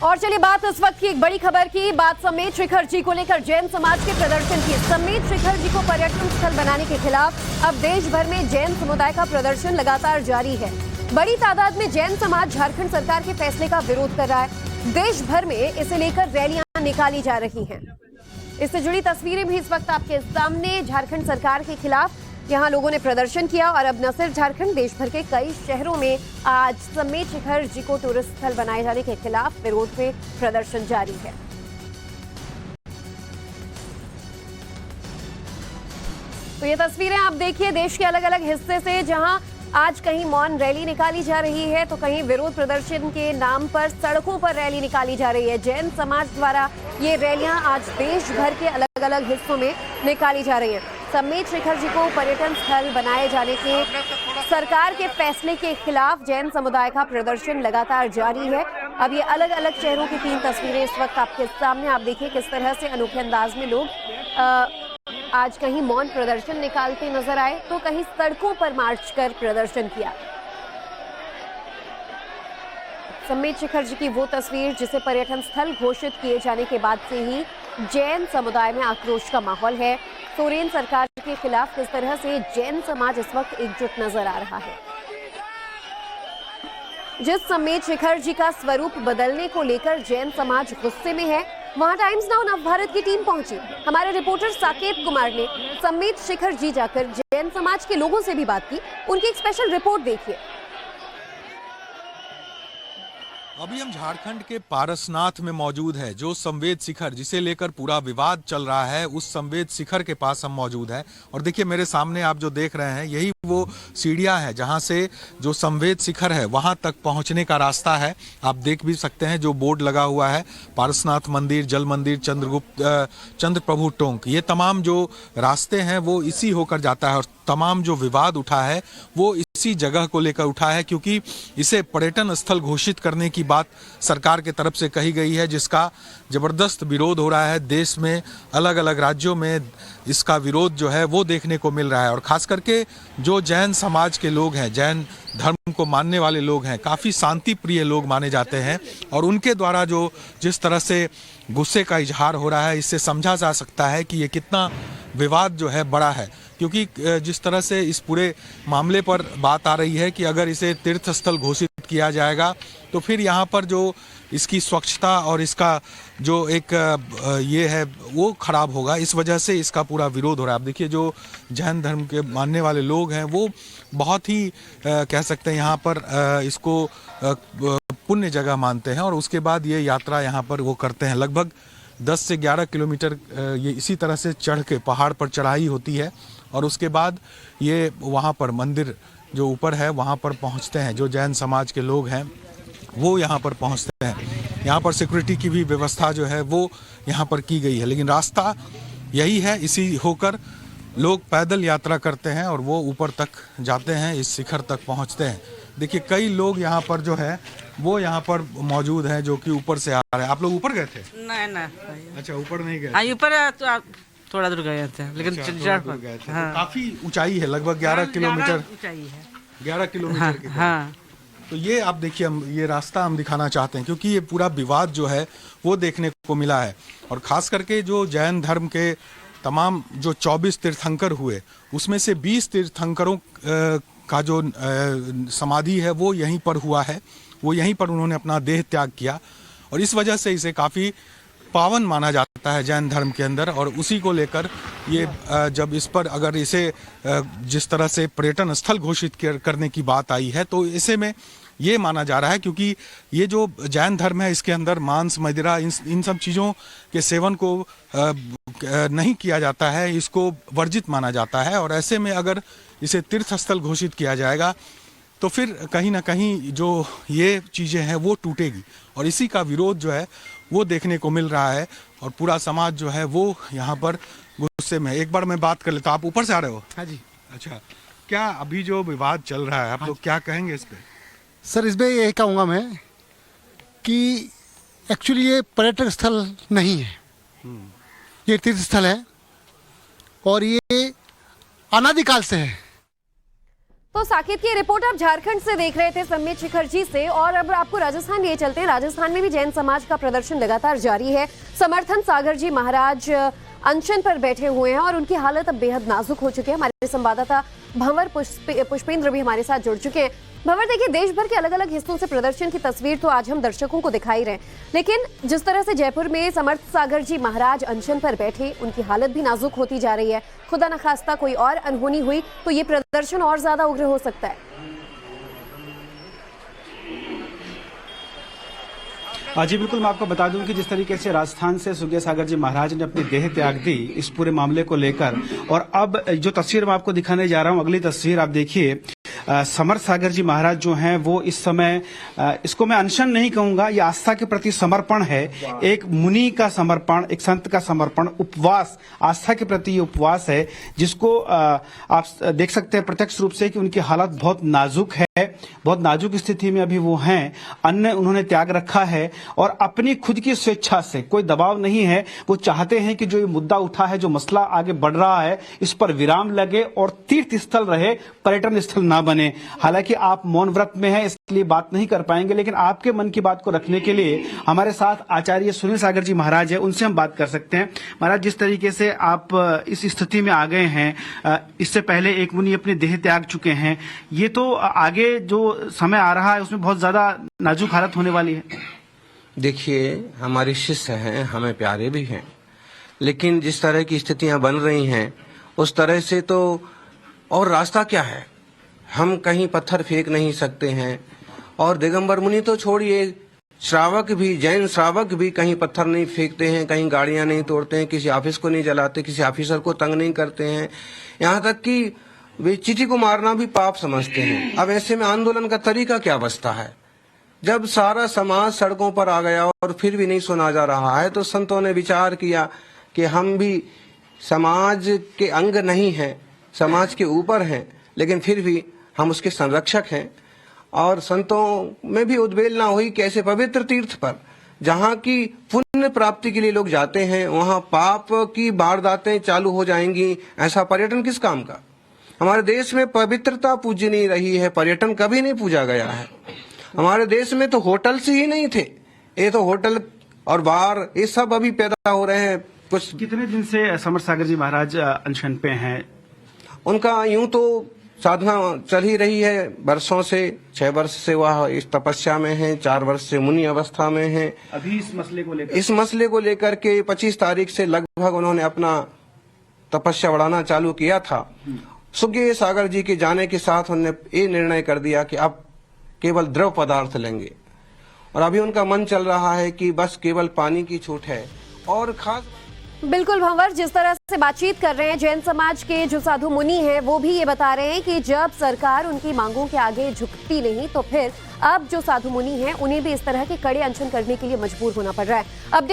और चलिए बात इस वक्त की एक बड़ी खबर की बात समेत शिखर जी को लेकर जैन समाज के प्रदर्शन की। समेत शिखर जी को पर्यटन स्थल बनाने के खिलाफ अब देश भर में जैन समुदाय का प्रदर्शन लगातार जारी है। बड़ी तादाद में जैन समाज झारखंड सरकार के फैसले का विरोध कर रहा है। देश भर में इसे लेकर रैलियां निकाली जा रही हैं। इससे जुड़ी तस्वीरें भी इस वक्त आपके सामने। झारखंड सरकार के खिलाफ यहां लोगों ने प्रदर्शन किया और अब न सिर्फ झारखंड, देश भर के कई शहरों में आज समेत शिखर जी को टूरिस्ट स्थल बनाए जाने के खिलाफ विरोध में प्रदर्शन जारी है। तो ये तस्वीरें आप देखिए देश के अलग अलग हिस्से से, जहां आज कहीं मौन रैली निकाली जा रही है तो कहीं विरोध प्रदर्शन के नाम पर सड़कों पर रैली निकाली जा रही है। जैन समाज द्वारा ये रैलियां आज देश भर के अलग अलग हिस्सों में निकाली जा रही हैं। समेत शिखर जी को पर्यटन स्थल बनाए जाने के सरकार के फैसले के खिलाफ जैन समुदाय का प्रदर्शन लगातार जारी है। अब ये अलग अलग शहरों की 3 तस्वीरें इस वक्त आपके सामने। आप देखिए किस तरह से अनोखे अंदाज में लोग आज कहीं मौन प्रदर्शन निकालते नजर आए तो कहीं सड़कों पर मार्च कर प्रदर्शन किया। समेत शिखर जी की वो तस्वीर जिसे पर्यटन स्थल घोषित किए जाने के बाद से ही जैन समुदाय में आक्रोश का माहौल है। सोरेन सरकार के खिलाफ किस तरह से जैन समाज इस वक्त एकजुट नजर आ रहा है। जिस समेत शिखर जी का स्वरूप बदलने को लेकर जैन समाज गुस्से में है, वहां टाइम्स नाउ नवभारत की टीम पहुंची। हमारे रिपोर्टर साकेत कुमार ने समेत शिखर जी जाकर जैन समाज के लोगों से भी बात की। उनकी एक स्पेशल रिपोर्ट देखिए। अभी हम झारखंड के पारसनाथ में मौजूद है। जो संवेद शिखर जिसे लेकर पूरा विवाद चल रहा है, उस संवेद शिखर के पास हम मौजूद हैं। और देखिए मेरे सामने आप जो देख रहे हैं यही वो सीढ़ियां हैं जहां से जो संवेद शिखर है वहां तक पहुंचने का रास्ता है। आप देख भी सकते हैं जो बोर्ड लगा हुआ है, पारसनाथ मंदिर, जल मंदिर, चंद्र प्रभु टोंक, ये तमाम जो रास्ते हैं वो इसी होकर जाता है। और तमाम जो विवाद उठा है वो इसी जगह को लेकर उठा है, क्योंकि इसे पर्यटन स्थल घोषित करने की बात सरकार की तरफ से कही गई है, जिसका जबरदस्त विरोध हो रहा है। देश में अलग अलग राज्यों में इसका विरोध जो है वो देखने को मिल रहा है। और खास करके जो जैन समाज के लोग हैं, जैन धर्म को मानने वाले लोग हैं, काफ़ी शांति प्रिय लोग माने जाते हैं। और उनके द्वारा जो जिस तरह से गुस्से का इजहार हो रहा है, इससे समझा जा सकता है कि ये कितना विवाद जो है बड़ा है। क्योंकि जिस तरह से इस पूरे मामले पर बात आ रही है कि अगर इसे तीर्थ स्थल घोषित किया जाएगा तो फिर यहाँ पर जो इसकी स्वच्छता और इसका जो एक ये है वो खराब होगा। इस वजह से इसका पूरा विरोध हो रहा है। आप देखिए जो जैन धर्म के मानने वाले लोग हैं वो बहुत ही कह सकते हैं यहाँ पर इसको पुण्य जगह मानते हैं और उसके बाद ये यात्रा यहाँ पर वो करते हैं। लगभग 10 से 11 किलोमीटर ये इसी तरह से चढ़ के पहाड़ पर चढ़ाई होती है और उसके बाद ये वहाँ पर मंदिर जो ऊपर है वहाँ पर पहुँचते हैं। जो जैन समाज के लोग हैं वो यहाँ पर पहुँचते हैं। यहाँ पर सिक्योरिटी की भी व्यवस्था जो है वो यहाँ पर की गई है, लेकिन रास्ता यही है, इसी होकर लोग पैदल यात्रा करते हैं और वो ऊपर तक जाते हैं, इस शिखर तक पहुँचते हैं। देखिए कई लोग यहाँ पर जो है वो यहाँ पर मौजूद हैं जो कि ऊपर से आ रहे हैं। आप लोग ऊपर गए थे? नहीं। अच्छा, ऊपर नहीं गए? हाँ, ऊपर तो थोड़ा दूर गए थे, लेकिन गए थे। हाँ। तो काफी ऊंचाई है, लगभग 11 किलोमीटर ऊंचाई है। 11 किलोमीटर की। हाँ। तो ये आप देखिए, हम ये रास्ता हम दिखाना चाहते हैं क्योंकि ये पूरा विवाद जो है वो देखने को मिला है। और खास करके जो जैन धर्म के तमाम जो 24 तीर्थंकर हुए उसमें से 20 तीर्थंकरों का जो समाधि है वो यहीं पर हुआ है। वो यहीं पर उन्होंने अपना देह त्याग किया और इस वजह से इसे काफ़ी पावन माना जाता है जैन धर्म के अंदर। और उसी को लेकर ये जब इस पर अगर इसे जिस तरह से पर्यटन स्थल घोषित करने की बात आई है तो इसे में ये माना जा रहा है, क्योंकि ये जो जैन धर्म है इसके अंदर मांस, मदिरा, इन सब चीज़ों के सेवन को नहीं किया जाता है, इसको वर्जित माना जाता है। और ऐसे में अगर इसे तीर्थ स्थल घोषित किया जाएगा तो फिर कहीं ना कहीं जो ये चीज़ें हैं वो टूटेगी और इसी का विरोध जो है वो देखने को मिल रहा है। और पूरा समाज जो है वो यहाँ पर गुस्से में। एक बार मैं बात कर लेता, आप ऊपर से आ रहे हो? हाँ जी। अच्छा, क्या अभी जो विवाद चल रहा है आप लोग क्या कहेंगे इस पे? सर इस पर यही कहूँगा मैं कि एक्चुअली ये पर्यटक स्थल नहीं है, ये तीर्थ स्थल है और ये अनादिकाल से है। तो साकेत की रिपोर्ट आप झारखंड से देख रहे थे संबित शिखर जी से, और अब आपको राजस्थान लिए चलते हैं। राजस्थान में भी जैन समाज का प्रदर्शन लगातार जारी है। समर्थन सागर जी महाराज अनशन पर बैठे हुए हैं और उनकी हालत अब बेहद नाजुक हो चुकी है। हमारे संवाददाता भंवर पुष्पेंद्र भी हमारे साथ जुड़ चुके हैं। भंवर, देखिए, देश भर के अलग अलग हिस्सों से प्रदर्शन की तस्वीर तो आज हम दर्शकों को दिखाई रहे हैं, लेकिन जिस तरह से जयपुर में समर्थ सागर जी महाराज अनशन पर बैठे, उनकी हालत भी नाजुक होती जा रही है। खुदा न खास्ता कोई और अनहोनी हुई तो ये प्रदर्शन और ज्यादा उग्र हो सकता है। जी बिल्कुल, मैं आपको बता दूं कि जिस तरीके से राजस्थान से सुखदेव सागर जी महाराज ने अपनी देह त्याग दी इस पूरे मामले को लेकर, और अब जो तस्वीर मैं आपको दिखाने जा रहा हूं, अगली तस्वीर आप देखिए। समर्थ सागर जी महाराज जो हैं वो इस समय, इसको मैं अनशन नहीं कहूंगा, ये आस्था के प्रति समर्पण है, एक मुनि का समर्पण, एक संत का समर्पण, उपवास, आस्था के प्रति ये उपवास है, जिसको आप देख सकते हैं प्रत्यक्ष रूप से कि उनकी हालत बहुत नाजुक है, बहुत नाजुक स्थिति में अभी वो हैं। अन्न उन्होंने त्याग रखा है और अपनी खुद की स्वेच्छा से, कोई दबाव नहीं है, वो चाहते हैं कि जो ये मुद्दा उठा है, जो मसला आगे बढ़ रहा है, इस पर विराम लगे और तीर्थ स्थल रहे, पर्यटन स्थल ना बने। हालांकि आप मौन व्रत में हैं, इसलिए बात नहीं कर पाएंगे, लेकिन आपके मन की बात को रखने के लिए हमारे साथ आचार्य सुनील सागर जी महाराज है, उनसे हम बात कर सकते हैं। महाराज, जिस तरीके से आप इस स्थिति में आ गए हैं, इससे पहले एक मुनि अपनी देह त्याग चुके हैं, ये तो आगे जो समय आ रहा है उसमें बहुत ज्यादा नाजुक हालत होने वाली है। देखिए, हमारे शिष्य हैं, हमें प्यारे भी हैं, लेकिन जिस तरह की स्थितियां बन रही हैं उस तरह से तो और रास्ता क्या है? हम कहीं पत्थर फेंक नहीं सकते हैं, और दिगंबर मुनि तो छोड़िए, श्रावक भी, जैन श्रावक भी कहीं पत्थर नहीं फेंकते हैं, कहीं गाड़ियां नहीं तोड़ते हैं, किसी ऑफिस को नहीं जलाते, किसी ऑफिसर को तंग नहीं करते हैं, यहाँ तक कि वे चींटी को मारना भी पाप समझते हैं। अब ऐसे में आंदोलन का तरीका क्या बचता है? जब सारा समाज सड़कों पर आ गया और फिर भी नहीं सुना जा रहा है, तो संतों ने विचार किया कि हम भी समाज के अंग नहीं हैं, समाज के ऊपर हैं, लेकिन फिर भी हम उसके संरक्षक हैं। और संतों में भी उद्वेलना हुई कि ऐसे पवित्र तीर्थ पर, जहाँ की पुण्य प्राप्ति के लिए लोग जाते हैं, वहाँ पाप की वारदातें चालू हो जाएंगी। ऐसा पर्यटन किस काम का? हमारे देश में पवित्रता पूजी नहीं रही है, पर्यटन कभी नहीं पूजा गया है। हमारे देश में तो होटल्स ही नहीं थे, ये तो होटल और बार ये सब अभी पैदा हो रहे हैं। कुछ कितने दिन से समर्थ सागर जी महाराज अनशन पे हैं? उनका यूं तो साधना चल ही रही है वर्षों से। 6 वर्ष से वह इस तपस्या में है, 4 वर्ष से मुनि अवस्था में है। अभी इस मसले को लेकर के 25 तारीख से लगभग उन्होंने अपना तपस्या बढ़ाना चालू किया था। सुखदेव सागर जी के जाने के साथ उन्होंने ये निर्णय कर दिया कि अब केवल द्रव पदार्थ लेंगे, और अभी उनका मन चल रहा है कि बस केवल पानी की छूट है। और खास बिल्कुल भंवर, जिस तरह से बातचीत कर रहे हैं जैन समाज के जो साधु मुनि हैं, वो भी ये बता रहे हैं कि जब सरकार उनकी मांगों के आगे झुकती नहीं, तो फिर अब जो साधु मुनि हैं उन्हें भी इस तरह के कड़े अनशन करने के लिए मजबूर होना पड़ रहा है। अब